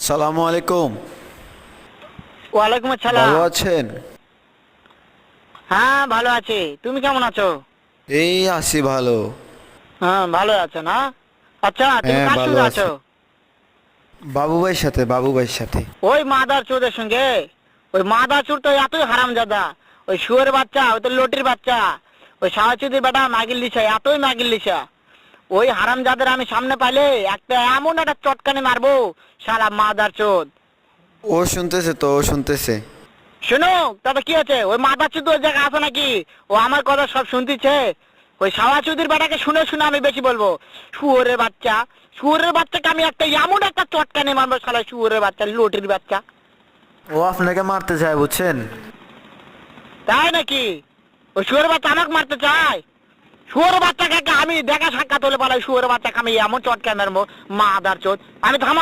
সালামু আলাইকুম। ওয়ালাইকুম আসসালাম। ভালো আছেন? হ্যাঁ ভালো আছি, তুমি কেমন আছো? এই আছি ভালো। হ্যাঁ ভালো আছো না? আচ্ছা তুমি হ্যাঁ কার ভালো সঙ্গে আছি। আছো? বাবু ভাইয়ের সাথে, বাবু ভাইয়ের সাথে। ওই মাদার চোদের সঙ্গে। ওই মাদার চোর তো এতই হারামজাদা। ওই শুয়োর বাচ্চা, ওই তো লটির বাচ্চা। ওই শাহচুদির বেটা মাগিল লিসা, এতই মাগিল লিসা। ওই হারামজাদের আমি সামনে পাইলে একটা এমন একটা চটকানি মারবো, শালা মাদার চোদ। ও শুনতেছে তো, ও শুনতেছে। শোনো, তবে কি আছে? ওই মাদার চোদ ওই জায়গায় আছে নাকি? ও আমার কথা সব শুনতেছে। ওই শাহচুদির বেটাকে শুনে শুনে আমি বেশি বলবো। শুয়োরের বাচ্চা, শুয়োরের বাচ্চাকে আমি একটা এমন একটা চটকানি মারবো, শালা শুয়োরের বাচ্চা, লটির বাচ্চা। ও আপনাকে মারতে চায় বুঝছেন? তাই নাকি? ওই শুয়োরের বাচ্চা আমাকে মারতে চায়? শুয়োরের বাচ্চাকে আমি দেখা সাক্ষাৎ হলে পালাই, শুয়োরের বাচ্চাকে আমি এমন চটকানি মারবো, মাদার চোদ। আমি থামা